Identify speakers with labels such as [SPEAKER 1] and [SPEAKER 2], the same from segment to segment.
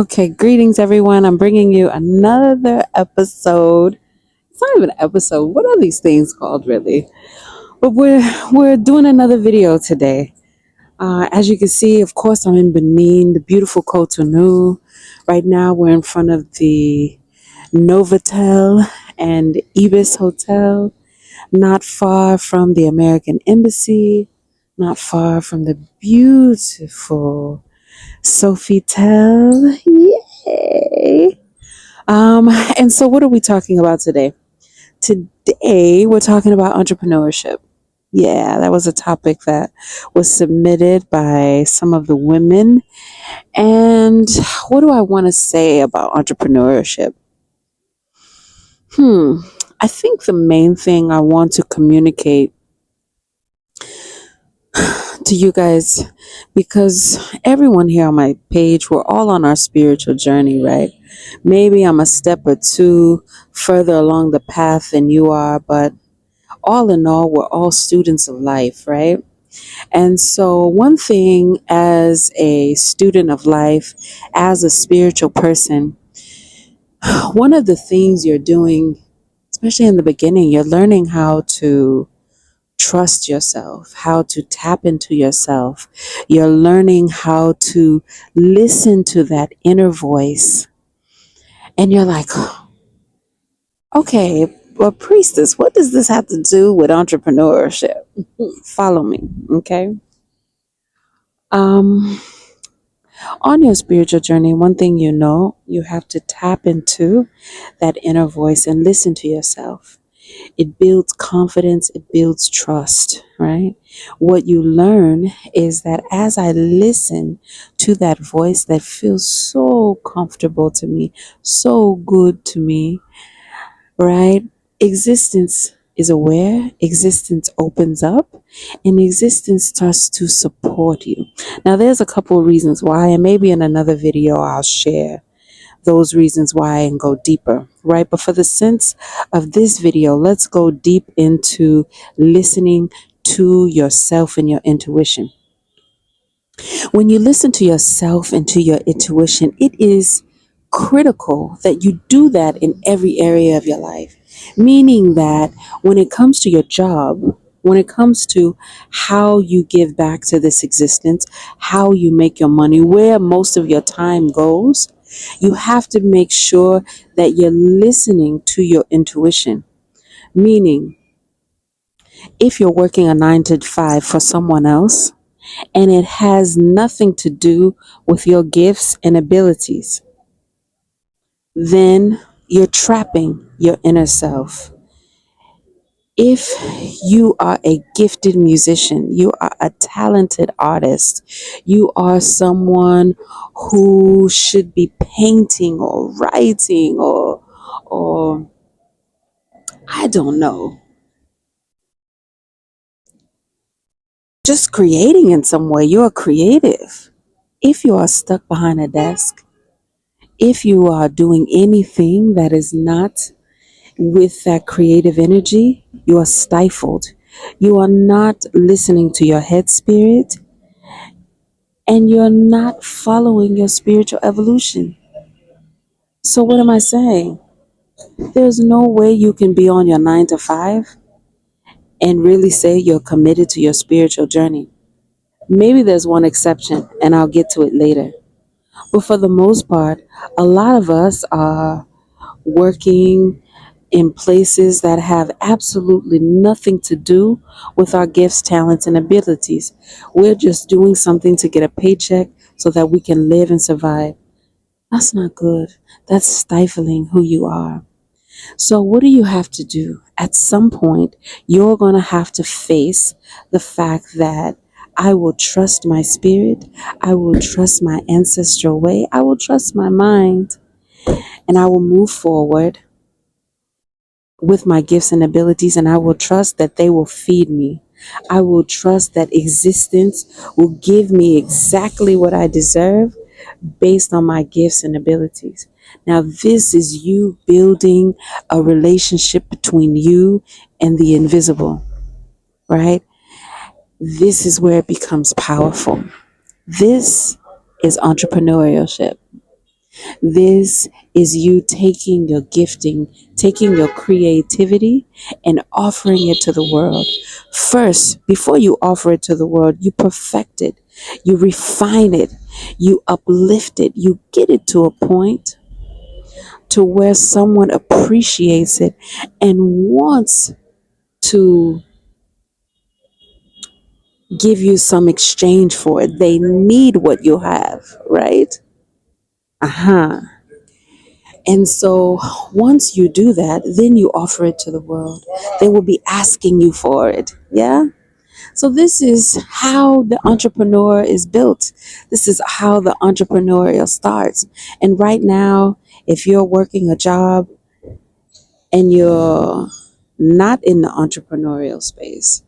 [SPEAKER 1] Okay, greetings everyone. I'm bringing you another episode. It's not even an episode. What are these things called really? But we're doing another video today. As you can see, of course, I'm in Benin, the beautiful Cotonou. Right now, we're in front of the Novotel and Ibis Hotel, not far from the American Embassy, not far from the beautiful Sofitel. Yay! And so what are we talking about today? Today we're talking about entrepreneurship. Yeah, that was a topic that was submitted by some of the women. And what do I want to say about entrepreneurship? I think the main thing I want to communicate to you guys, because everyone here on my page, we're all on our spiritual journey, right? Maybe I'm a step or two further along the path than you are, but all in all, we're all students of life, right? And so, one thing as a student of life, as a spiritual person, one of the things you're doing, especially in the beginning, you're learning how to trust yourself, how to tap into yourself. You're learning how to listen to that inner voice. And you're like, okay, well, priestess, what does this have to do with entrepreneurship? Follow me, okay? Um, on your spiritual journey, one thing you have to tap into that inner voice and listen to yourself. It builds confidence, it builds trust, right? What you learn is that as I listen to that voice that feels so comfortable to me, so good to me, right? Existence is aware, existence opens up, and existence starts to support you. Now, there's a couple of reasons why, and maybe in another video I'll share those reasons why and go deeper, right? But for the sense of this video, let's go deep into listening to yourself and your intuition. When you listen to yourself and to your intuition, it is critical that you do that in every area of your life. Meaning that when it comes to your job, when it comes to how you give back to this existence, how you make your money, where most of your time goes, you have to make sure that you're listening to your intuition. Meaning, if you're working a 9 to 5 for someone else and it has nothing to do with your gifts and abilities, then you're trapping your inner self. If you are a gifted musician, you are a talented artist, you are someone who should be painting or writing or I don't know, just creating in some way, you're creative. If you are stuck behind a desk, if you are doing anything that is not with that creative energy, you are stifled. You are not listening to your head spirit and you're not following your spiritual evolution. So, what am I saying? There's no way you can be on your 9 to 5 and really say you're committed to your spiritual journey. Maybe there's one exception, and I'll get to it later. But for the most part, a lot of us are working in places that have absolutely nothing to do with our gifts, talents, and abilities. We're just doing something to get a paycheck so that we can live and survive. That's not good. That's stifling who you are. So, what do you have to do? At some point, you're going to have to face the fact that I will trust my spirit, I will trust my ancestral way, I will trust my mind, and I will move forward with my gifts and abilities, and I will trust that they will feed me. I will trust that existence will give me exactly what I deserve based on my gifts and abilities. Now, this is you building a relationship between you and the invisible, right? This is where it becomes powerful. This is entrepreneurship. This is you taking your gifting, taking your creativity, and offering it to the world. First, before you offer it to the world, you perfect it, you refine it, you uplift it, you get it to a point to where someone appreciates it and wants to give you some exchange for it. They need what you have, right? Uh-huh. And so once you do that, then you offer it to the world. They will be asking you for it. Yeah. So this is how the entrepreneur is built. This is how the entrepreneurial starts. And right now, if you're working a job and you're not in the entrepreneurial space,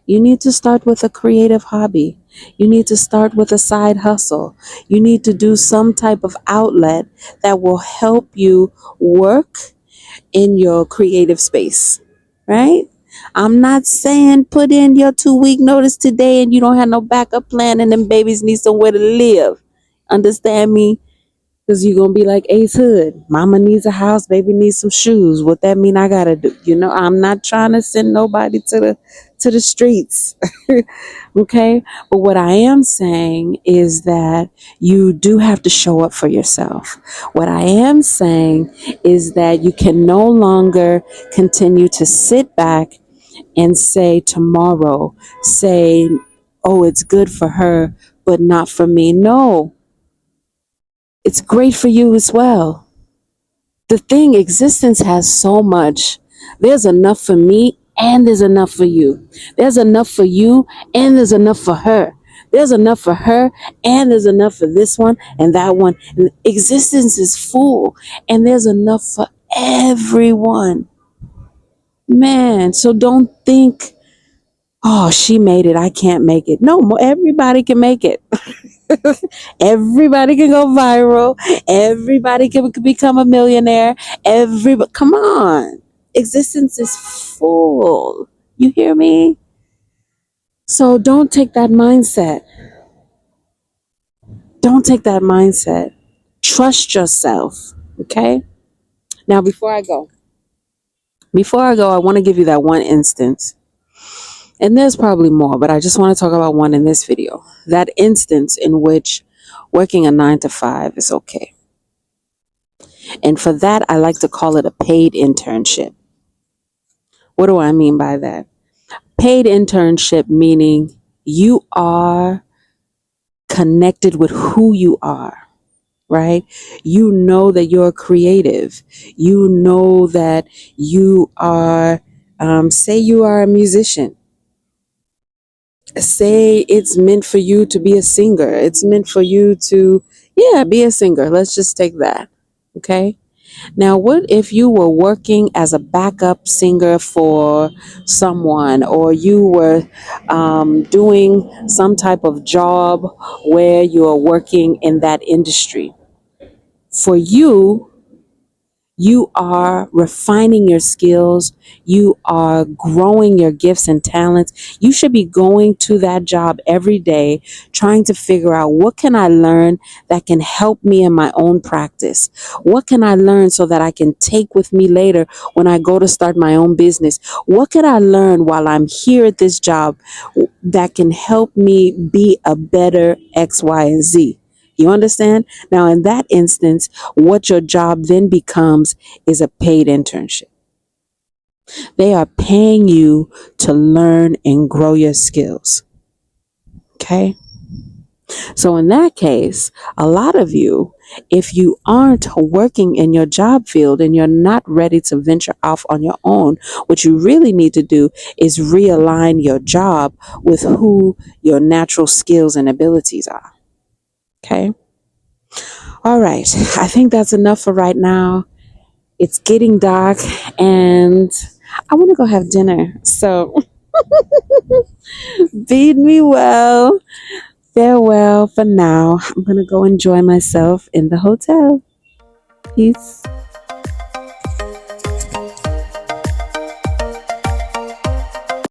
[SPEAKER 1] you need to start with a creative hobby. You need to start with a side hustle. You need to do some type of outlet that will help you work in your creative space, right? I'm not saying put in your 2 week notice today and you don't have no backup plan and them babies need somewhere to live. Understand me? Because you're going to be like Ace Hood. Mama needs a house, baby needs some shoes. What that mean I got to do? I'm not trying to send nobody to the streets. Okay? But what I am saying is that you do have to show up for yourself. What I am saying is that you can no longer continue to sit back and say tomorrow, say, oh, it's good for her, but not for me. No, it's great for you as well. The thing, existence has so much. There's enough for me and there's enough for you. There's enough for you and there's enough for her. There's enough for her and there's enough for this one and that one. And existence is full and there's enough for everyone. Man, so don't think, oh, she made it, I can't make it. No, everybody can make it. Everybody can go viral. Everybody can become a millionaire. Everybody, come on. Existence is full. You hear me? So don't take that mindset. Don't take that mindset. Trust yourself. Okay? Now, before I go, I want to give you that one instance. And there's probably more, but I just want to talk about one in this video. That instance in which working a 9 to 5 is okay. And for that, I like to call it a paid internship. What do I mean by that? Paid internship meaning you are connected with who you are, right? You know that you're creative. You know that you are, say you are a musician. Say it's meant for you to be a singer. It's meant for you to, yeah, be a singer. Let's just take that. Okay. Now, what if you were working as a backup singer for someone, or you were doing some type of job where you are working in that industry? For you, you are refining your skills. You are growing your gifts and talents. You should be going to that job every day, trying to figure out what can I learn that can help me in my own practice? What can I learn so that I can take with me later when I go to start my own business? What can I learn while I'm here at this job that can help me be a better X, Y, and Z? You understand? Now, in that instance, what your job then becomes is a paid internship. They are paying you to learn and grow your skills. Okay? So, in that case, a lot of you, if you aren't working in your job field and you're not ready to venture off on your own, what you really need to do is realign your job with who your natural skills and abilities are. Okay? All right. I think that's enough for right now. It's getting dark and I want to go have dinner. So feed me well. Farewell for now. I'm going to go enjoy myself in the hotel. Peace.